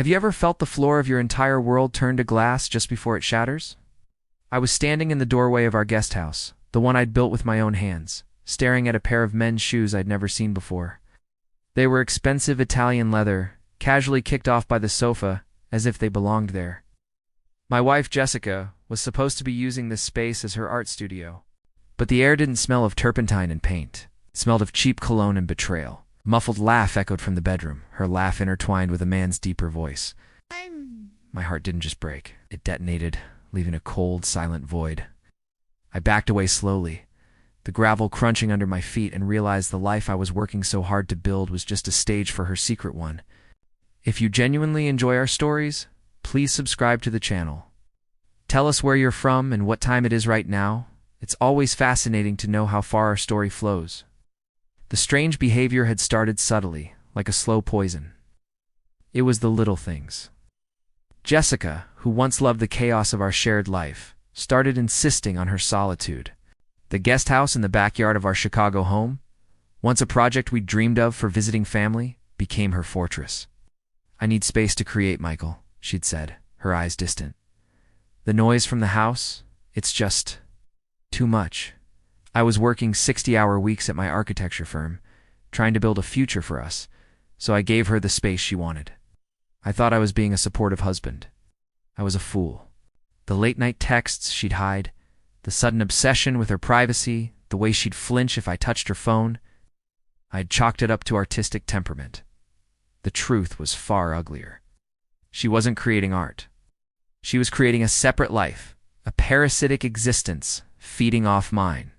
Have you ever felt the floor of your entire world turn to glass just before it shatters? I was standing in the doorway of our guest house, the one I'd built with my own hands, staring at a pair of men's shoes I'd never seen before. They were expensive Italian leather, casually kicked off by the sofa, as if they belonged there. My wife, Jessica, was supposed to be using this space as her art studio. But the air didn't smell of turpentine and paint. It smelled of cheap cologne and betrayal. A muffled laugh echoed from the bedroom, her laugh intertwined with a man's deeper voice. My heart didn't just break. It detonated, leaving a cold, silent void. I backed away slowly, the gravel crunching under my feet, and realized the life I was working so hard to build was just a stage for her secret one. If you genuinely enjoy our stories, please subscribe to the channel. Tell us where you're from and what time it is right now. It's always fascinating to know how far our story flows. The strange behavior had started subtly, like a slow poison. It was the little things. Jessica, who once loved the chaos of our shared life, started insisting on her solitude. The guest house in the backyard of our Chicago home, once a project we'd dreamed of for visiting family, became her fortress. "I need space to create, Michael," she'd said, her eyes distant. "The noise from the house, it's just too much." I was working 60-hour weeks at my architecture firm, trying to build a future for us, so I gave her the space she wanted. I thought I was being a supportive husband. I was a fool. The late-night texts she'd hide, the sudden obsession with her privacy, the way she'd flinch if I touched her phone, I'd chalked it up to artistic temperament. The truth was far uglier. She wasn't creating art. She was creating a separate life, a parasitic existence, feeding off mine.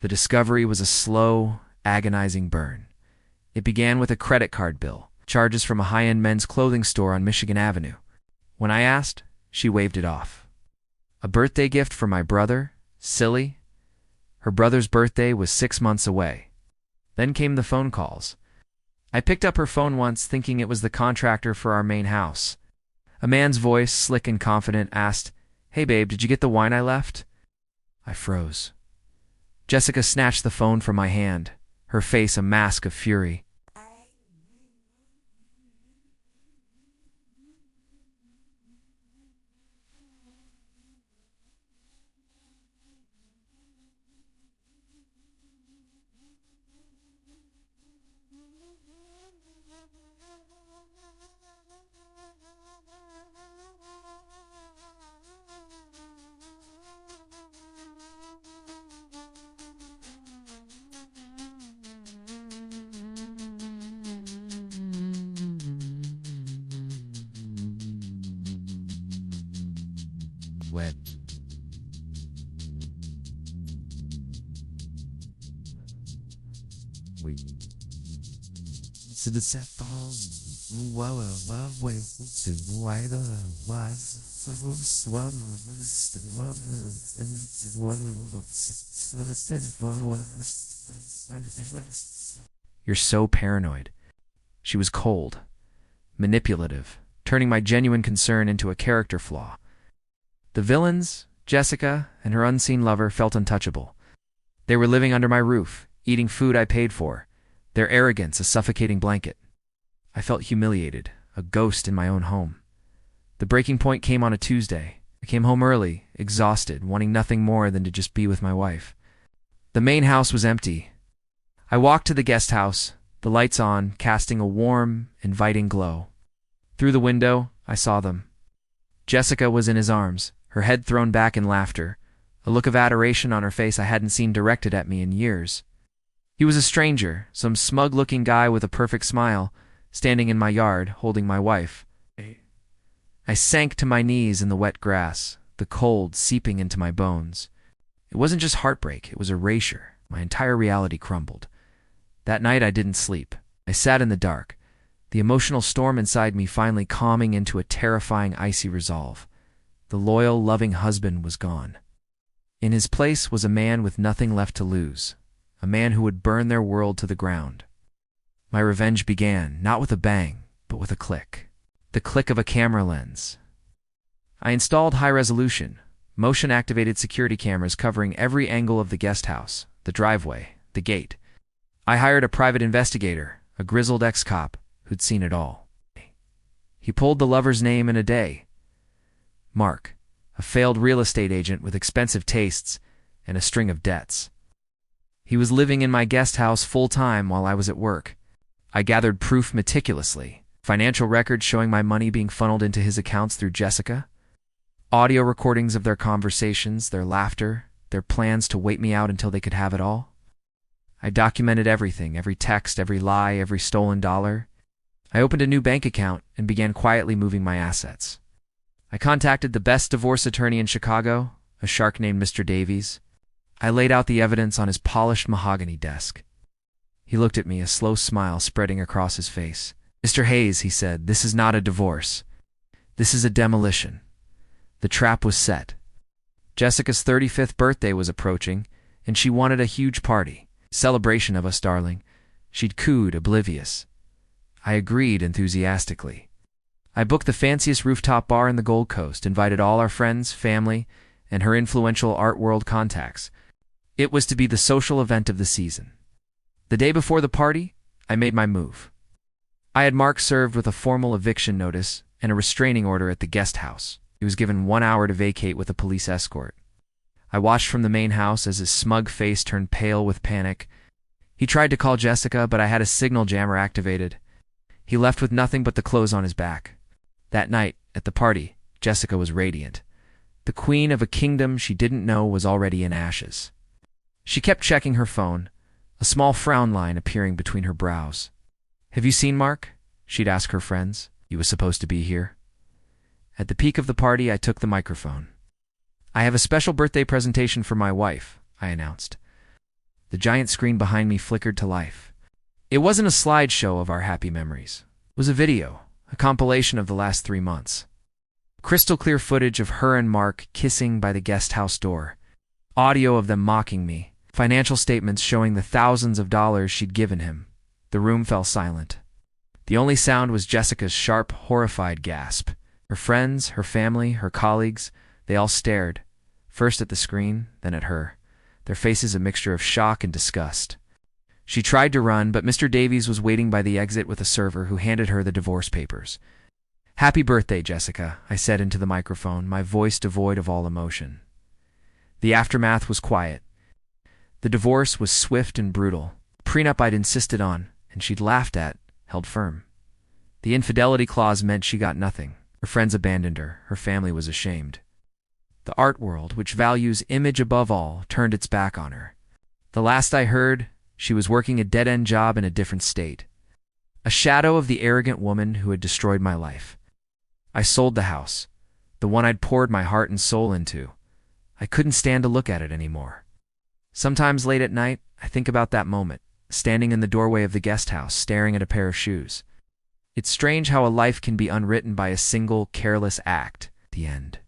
The discovery was a slow, agonizing burn. It began with a credit card bill, charges from a high-end men's clothing store on Michigan Avenue. When I asked, she waved it off. A birthday gift for my brother? Silly. Her brother's birthday was 6 months away. Then came the phone calls. I picked up her phone once thinking it was the contractor for our main house. A man's voice, slick and confident, asked, "Hey babe, did you get the wine I left?" I froze. Jessica snatched the phone from my hand, her face a mask of fury. When we to the set fall, way to why the You're so paranoid. She was cold, manipulative, turning my genuine concern into a character flaw. The villains, Jessica and her unseen lover, felt untouchable. They were living under my roof, eating food I paid for, their arrogance a suffocating blanket. I felt humiliated, a ghost in my own home. The breaking point came on a Tuesday. I came home early, exhausted, wanting nothing more than to just be with my wife. The main house was empty. I walked to the guest house, the lights on, casting a warm, inviting glow. Through the window, I saw them. Jessica was in his arms, her head thrown back in laughter, a look of adoration on her face I hadn't seen directed at me in years. He was a stranger, some smug-looking guy with a perfect smile, standing in my yard, holding my wife. I sank to my knees in the wet grass, the cold seeping into my bones. It wasn't just heartbreak, it was erasure. My entire reality crumbled. That night I didn't sleep. I sat in the dark, the emotional storm inside me finally calming into a terrifying, icy resolve. The loyal, loving husband was gone. In his place was a man with nothing left to lose, a man who would burn their world to the ground. My revenge began, not with a bang, but with a click. The click of a camera lens. I installed high-resolution, motion-activated security cameras covering every angle of the guest house, the driveway, the gate. I hired a private investigator, a grizzled ex-cop, who'd seen it all. He pulled the lover's name in a day. Mark, a failed real estate agent with expensive tastes and a string of debts. He was living in my guest house full-time while I was at work. I gathered proof meticulously. Financial records showing my money being funneled into his accounts through Jessica. Audio recordings of their conversations, their laughter, their plans to wait me out until they could have it all. I documented everything, every text, every lie, every stolen dollar. I opened a new bank account and began quietly moving my assets. I contacted the best divorce attorney in Chicago, a shark named Mr. Davies. I laid out the evidence on his polished mahogany desk. He looked at me, a slow smile spreading across his face. "Mr. Hayes," he said, "this is not a divorce. This is a demolition." The trap was set. Jessica's 35th birthday was approaching, and she wanted a huge party. Celebration of us, darling. She'd cooed, oblivious. I agreed enthusiastically. I booked the fanciest rooftop bar in the Gold Coast, invited all our friends, family, and her influential art world contacts. It was to be the social event of the season. The day before the party, I made my move. I had Mark served with a formal eviction notice and a restraining order at the guest house. He was given 1 hour to vacate with a police escort. I watched from the main house as his smug face turned pale with panic. He tried to call Jessica, but I had a signal jammer activated. He left with nothing but the clothes on his back. That night, at the party, Jessica was radiant. The queen of a kingdom she didn't know was already in ashes. She kept checking her phone, a small frown line appearing between her brows. "Have you seen Mark?" she'd ask her friends. "He was supposed to be here." At the peak of the party, I took the microphone. "I have a special birthday presentation for my wife," I announced. The giant screen behind me flickered to life. It wasn't a slideshow of our happy memories. It was a video, a compilation of the last 3 months. Crystal clear footage of her and Mark kissing by the guest house door. Audio of them mocking me. Financial statements showing the thousands of dollars she'd given him. The room fell silent. The only sound was Jessica's sharp, horrified gasp. Her friends, her family, her colleagues, they all stared, first at the screen, then at her, their faces a mixture of shock and disgust. She tried to run, but Mr. Davies was waiting by the exit with a server who handed her the divorce papers. "Happy birthday, Jessica," I said into the microphone, my voice devoid of all emotion. The aftermath was quiet. The divorce was swift and brutal. The prenup I'd insisted on, and she'd laughed at, held firm. The infidelity clause meant she got nothing. Her friends abandoned her. Her family was ashamed. The art world, which values image above all, turned its back on her. The last I heard, she was working a dead-end job in a different state. A shadow of the arrogant woman who had destroyed my life. I sold the house, the one I'd poured my heart and soul into. I couldn't stand to look at it anymore. Sometimes late at night, I think about that moment, standing in the doorway of the guest house, staring at a pair of shoes. It's strange how a life can be unwritten by a single, careless act. The end.